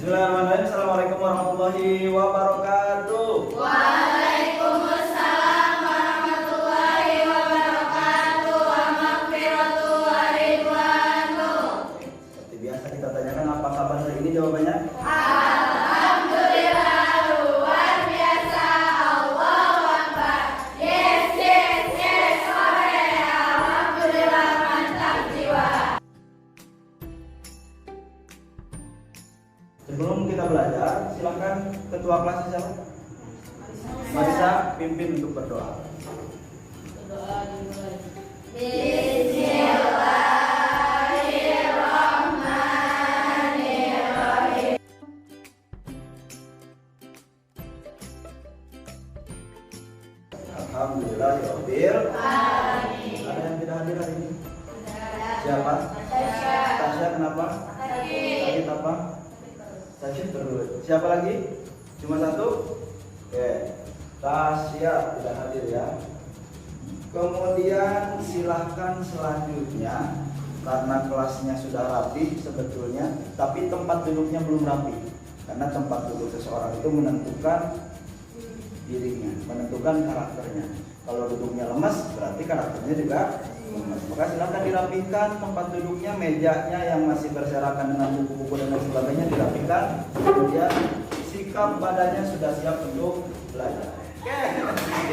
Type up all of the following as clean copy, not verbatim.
Bismillahirrahmanirrahim. Assalamualaikum warahmatullahi wabarakatuh. Waalaikumsalam warahmatullahi wabarakatuh. Wa maghfiratu wa ridwanu. Seperti biasa kita tanyakan apa kabar hari ini, jawabannya Alhamdulillah, luar biasa. Allahu Akbar. Yes, yes, yes. Sore. Alhamdulillah, mantap jiwa. Sebelum kita belajar, silakan ketua kelas siapa? Marisa pimpin untuk berdoa. Bismillahirrahmanirrahim. Alhamdulillahirabbil alamin. Ada yang tidak hadir hari ini? Siapa? Tasya. Kenapa? Sakit apa? Sakit perut. Siapa lagi? Cuma satu? Oke. Tasya tidak hadir ya. Kemudian silahkan selanjutnya, karena kelasnya sudah rapi sebetulnya, tapi tempat duduknya belum rapi. Karena tempat duduk seseorang itu menentukan dirinya, menentukan karakternya. Kalau duduknya lemas, berarti karakternya juga lemas. Maka silakan dirapikan tempat duduknya, mejanya yang masih berserakan dengan buku-buku dan lain sebagainya dirapikan. Kemudian sikap badannya sudah siap untuk belajar. Oke,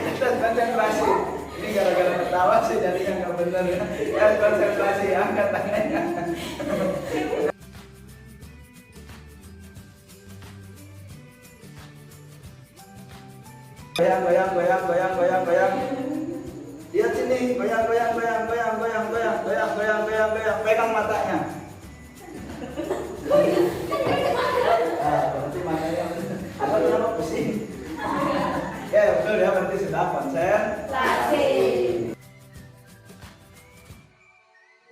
kita konsentrasi. Ini gara-gara ketawa sih jadinya nggak benar ya. Konsentrasi, angkat tangannya. Goyang. Lihat sini, goyang. Pegang matanya. Berarti matanya. Apa kenapa pusing? Ya betul ya, berarti sudah konsentrasi.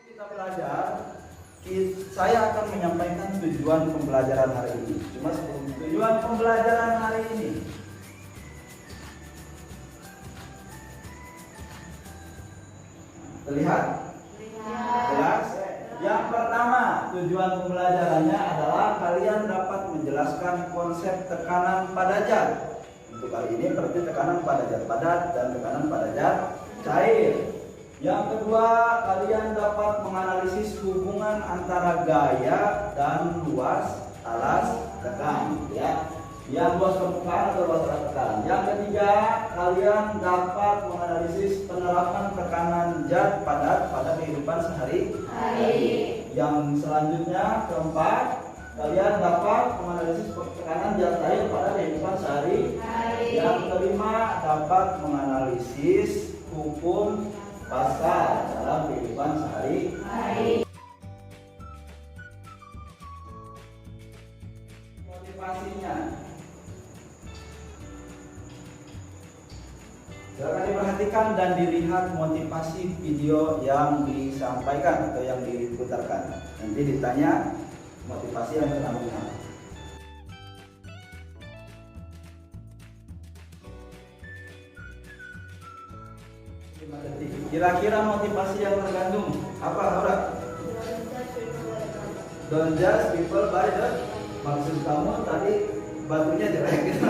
Kita belajar. Saya akan menyampaikan tujuan pembelajaran hari ini. Cuma sebelum tujuan pembelajaran hari ini, terlihat? Jelas? Yang pertama, tujuan pembelajarannya adalah kalian dapat menjelaskan konsep tekanan pada zat. Untuk kali ini berarti tekanan pada zat padat dan tekanan pada zat cair. Yang kedua, kalian dapat menganalisis hubungan antara gaya dan luas alas tekan, ya. Yang luas permukaan atau luas alas tekan. Yang ketiga, kalian dapat menganalisis penerapan tekanan zat padat pada kehidupan sehari-hari. Yang selanjutnya, keempat, kalian dapat menganalisis tekanan zat cair pada kehidupan sehari-hari. Yang kelima, dapat menganalisis hukum pasar dalam kehidupan sehari-hari. Motivasinya, silakan diperhatikan dan dilihat motivasi video yang disampaikan atau yang diputarkan. Nanti ditanya motivasi yang terkandung apa. Kira-kira motivasi yang tergandung apa, Laura? Don't judge people by the. Maksud kamu tadi batunya jelek gitu. Itu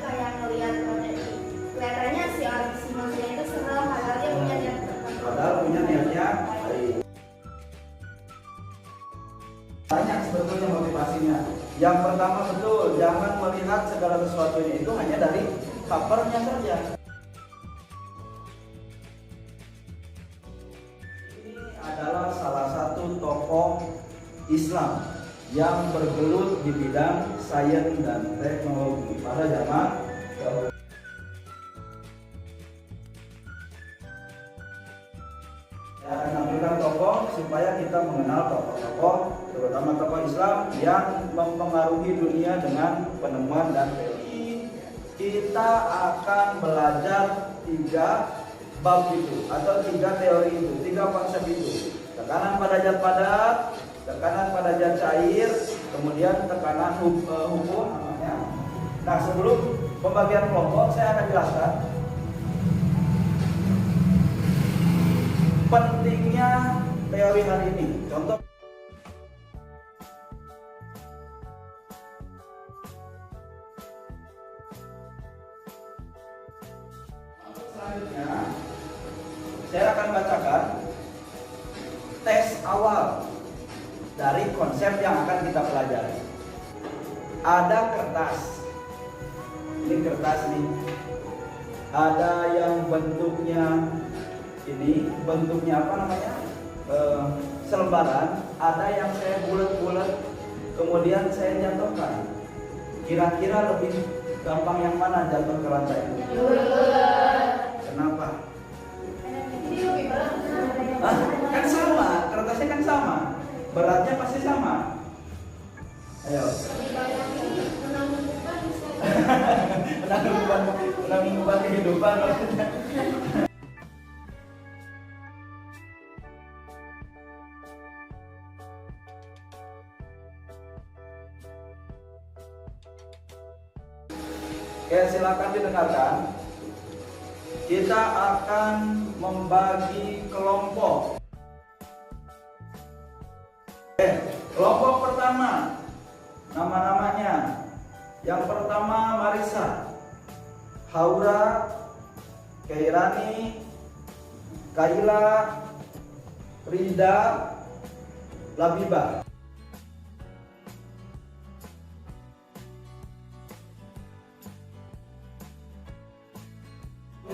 kayak ngelihat kelihatannya si manusia itu serem, padahal dia punya niat tertentu. Padahal punya niatnya baik. Banyak sebetulnya motivasinya. Yang pertama betul, jangan melihat segala sesuatunya itu hanya dari covernya saja. Adalah salah satu tokoh Islam yang bergelut di bidang sains dan teknologi pada zaman dahulu. Saya akan tampilkan tokoh supaya kita mengenal tokoh-tokoh, terutama tokoh Islam yang mempengaruhi dunia dengan penemuan dan teori. Kita akan belajar 3 bab itu atau 3 teori itu, 3 konsep itu. Tekanan pada zat padat, tekanan pada zat cair, kemudian tekanan hukum namanya. Nah, sebelum pembagian kelompok saya akan jelaskan pentingnya teori hari ini. Contoh saya akan bacakan tes awal dari konsep yang akan kita pelajari. Ada kertas, ini kertas nih. Ada yang bentuknya ini, bentuknya apa namanya? Selembaran. Ada yang saya bulat-bulat, kemudian saya jatuhkan. Kira-kira lebih gampang yang mana jatuh ke lantai? Kenapa? Ini lebih berat. Ah, kan sama, kertasnya kan sama, beratnya pasti sama. Ayo. Menanggung beban kehidupan maksudnya. Oke, silakan didengarkan. Kita akan membagi kelompok. Oke, kelompok pertama, nama-namanya. Yang pertama Marisa, Haura, Kairani, Kaila, Rida, Labiba.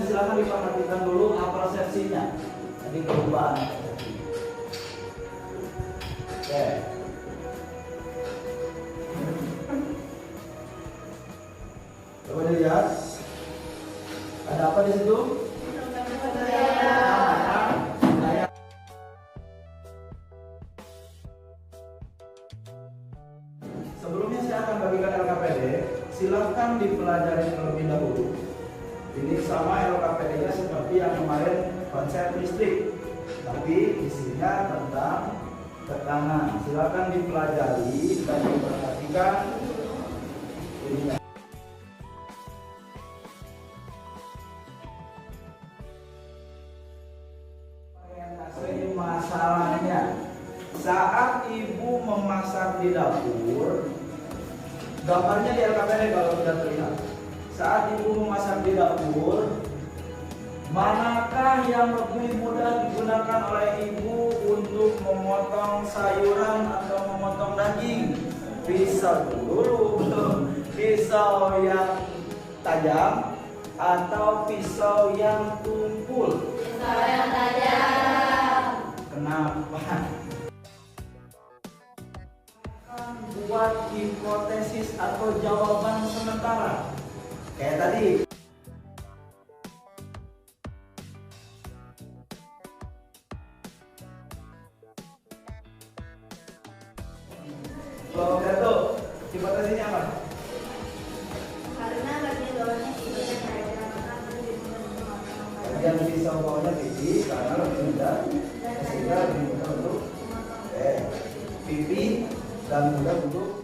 Silakan diperhatikan dulu apa persepsinya. Jadi perubahan. Oke. Coba dilihat. Ada apa di situ? Sebelumnya saya akan bagikan LKPD. Silahkan dipelajari terlebih dahulu. Ini sama LKPD-nya seperti yang kemarin konsep listrik, tapi isinya tentang tekanan. Silakan dipelajari dan diperhatikan ininya. Orientasi masalahnya saat ibu memasak di dapur, gambarnya di LKPD kalau tidak terlihat. Saat ibu memasak di dapur, manakah yang lebih mudah digunakan oleh ibu untuk memotong sayuran atau memotong daging? Pisau dulu, pisau yang tajam atau pisau yang tumpul? Pisau yang tajam. Kenapa? Buat hipotesis atau jawaban sementara. Kayak tadi. Kalau Gato, hipotesisnya apa? Karena bagian bawahnya itu yang saya katakan lebih mudah untuk Bagian pisau bawahnya pipi karena lebih mudah, sehingga lebih mudah untuk pipi dan mudah untuk.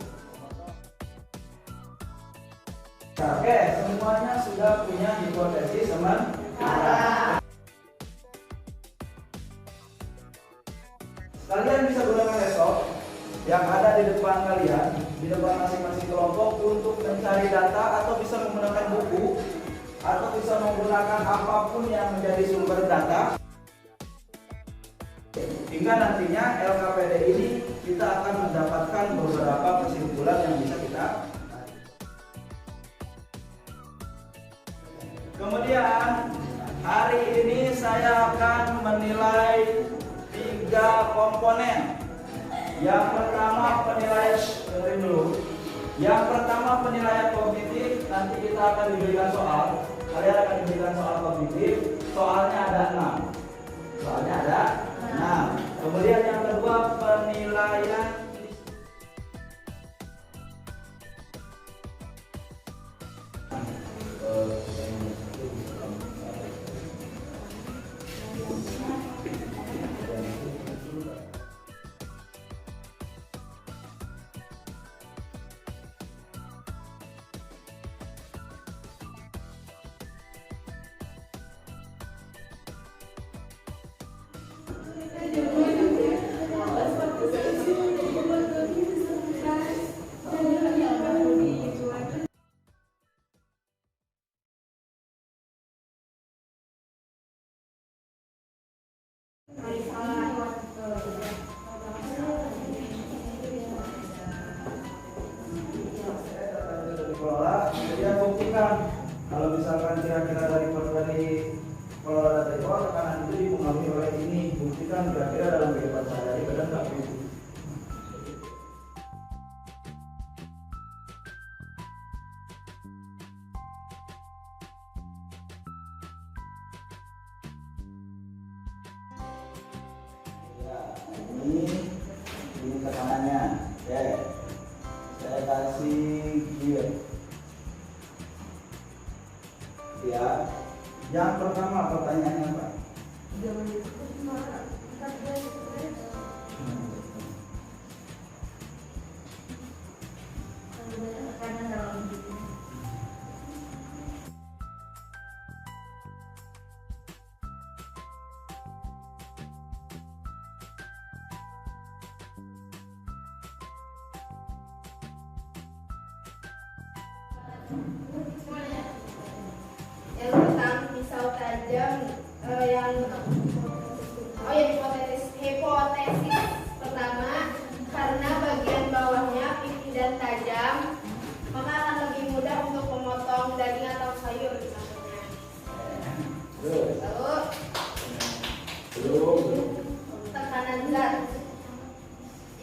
Nah, oke, semuanya sudah punya hipotesis sementara. Kalian bisa gunakan esok yang ada di depan kalian, di depan masing-masing kelompok untuk mencari data, atau bisa menggunakan buku, atau bisa menggunakan apapun yang menjadi sumber data. Hingga nantinya LKPD ini kita akan mendapatkan beberapa kesimpulan yang bisa kita. Kemudian hari ini saya akan menilai 3 komponen. Yang pertama penilaian Yang pertama penilaian kognitif. Nanti kita akan diberikan soal. Kalian akan diberikan soal kognitif. Soalnya ada 6. Soalnya ada 6. Kemudian yang kedua penilaian dikelola, kemudian buktikan kalau misalkan kira-kira dari pengelola data itu tekanan itu dipengaruhi oleh ini, buktikan kira-kira dalam kehidupan sehari-hari benar nggak begitu. Ya, ini tekanannya. Oke, saya kasih gear. Ya, yang pertama pertanyaannya apa? Yang tentang pisau tajam yang hipotesis pertama, karena bagian bawahnya pipih dan tajam, maka akan lebih mudah untuk memotong daging atau sayur misalnya. Lalu tekanan zat.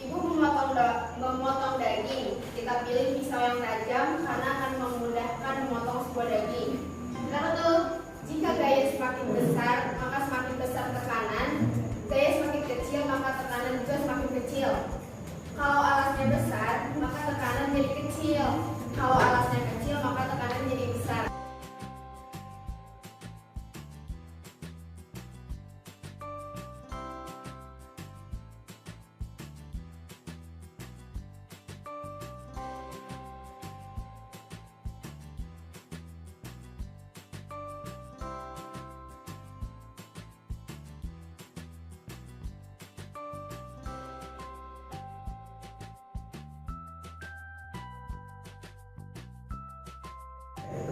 Ibu memotong daging, kita pilih pisau yang tajam karena akan memudahkan memotong sebuah daging. Lalu, jika gaya semakin besar, maka semakin besar tekanan. Gaya semakin kecil, maka tekanan juga semakin kecil. Kalau alasnya besar, maka tekanan jadi kecil. Kalau alasnya kecil, maka tekanan jadi besar.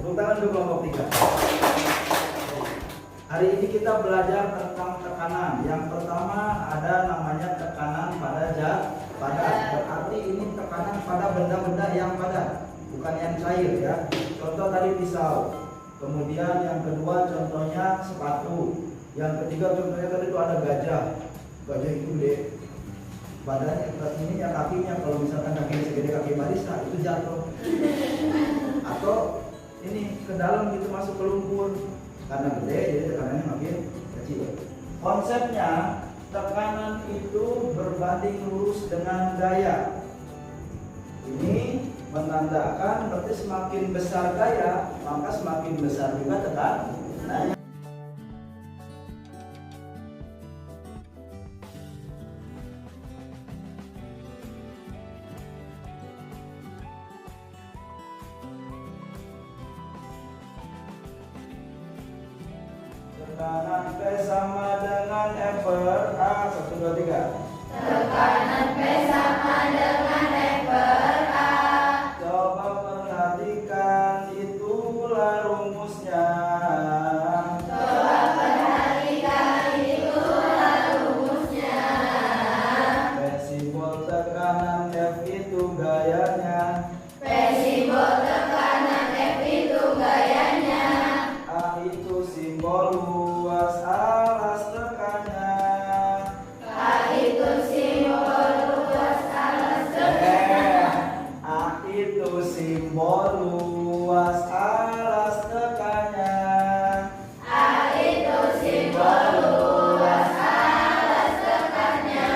Tepuk tangan untuk kelompok 3. Hari ini kita belajar tentang tekanan. Yang pertama ada namanya tekanan pada zat padat. Berarti ini tekanan pada benda-benda yang padat, bukan yang cair ya. Contoh tadi pisau. Kemudian yang kedua contohnya sepatu. Yang ketiga contohnya tadi itu ada gajah. Gajah itu gede. Badannya seperti ini, yang kakinya kalau misalkan kakinya segede kaki Marisa itu jatuh. Atau ini ke dalam gitu masuk ke lumpur karena gede jadi tekanannya makin kecil. Konsepnya tekanan itu berbanding lurus dengan gaya. Ini menandakan berarti semakin besar gaya maka semakin besar juga tekanan. Tekanan P sama dengan F per A. 1, 2, 3. Tekanan P sama dengan F per A. Coba perhatikan, itulah rumusnya. Coba perhatikan, itulah rumusnya. P simbol tekanan, F itu gayanya. P simbol tekanan, F itu gayanya. A itu simbol luas alas tekannya. A itu simbol luas alas tekannya. A itu simbol luas alas tekannya. A itu simbol luas alas tekannya.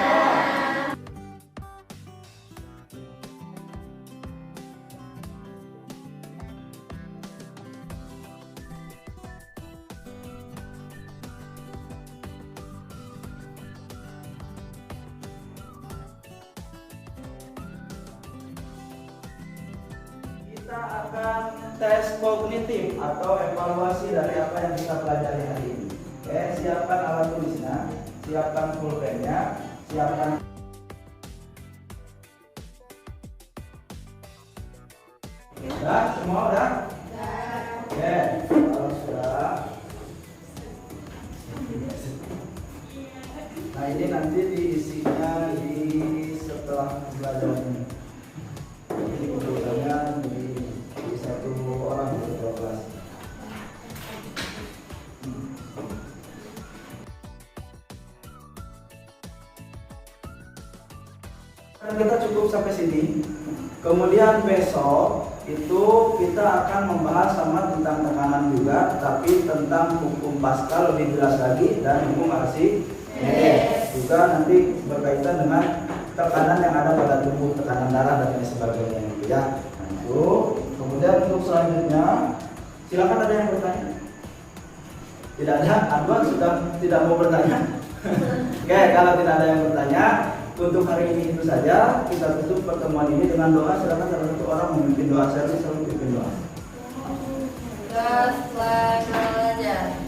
Kita akan tes kognitif atau evaluasi dari apa yang kita pelajari hari ini. Oke, siapkan alat tulisnya, siapkan pulpennya, siapkan. Udah, semua udah? Oke, kalau sudah Nah ini nanti diisinya di setelah pembelajaran ini. Jadi kebetulannya di satu orang satu kelas. Kita cukup sampai sini. Kemudian besok itu kita akan membahas sama tentang tekanan juga, tapi tentang hukum Pascal lebih jelas lagi dan hukum Archimedes juga nanti berkaitan dengan tekanan yang ada pada tubuh, tekanan darah dan lain sebagainya gitu ya. Nah, itu. Kemudian untuk selanjutnya silakan ada yang bertanya. Tidak ada, Adwan sudah tidak mau bertanya. Oke, kalau tidak ada yang bertanya, untuk hari ini itu saja. Kita tutup pertemuan ini dengan doa. Silakan salah satu orang memimpin doa. Saya selalu memimpin doa. Telah belajar.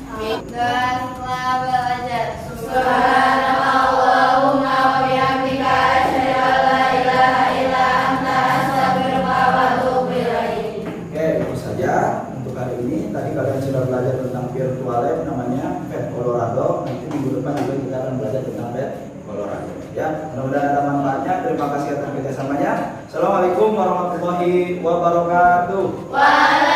Telah belajar. Subhanallahumma wa bihamdika asyhadu an la ilaha illa anta astaghfiruka wa atubu ilaik. Oke, itu saja untuk hari ini. Tadi kalian sudah belajar tentang virtual lab namanya Pet Colorado. Nanti minggu depan juga kita akan belajar tentang Pet Colorado. Ya, mudah-mudahan ada manfaatnya. Terima kasih atas kerjasamanya. Assalamualaikum warahmatullahi wabarakatuh. Waalaikumsalam.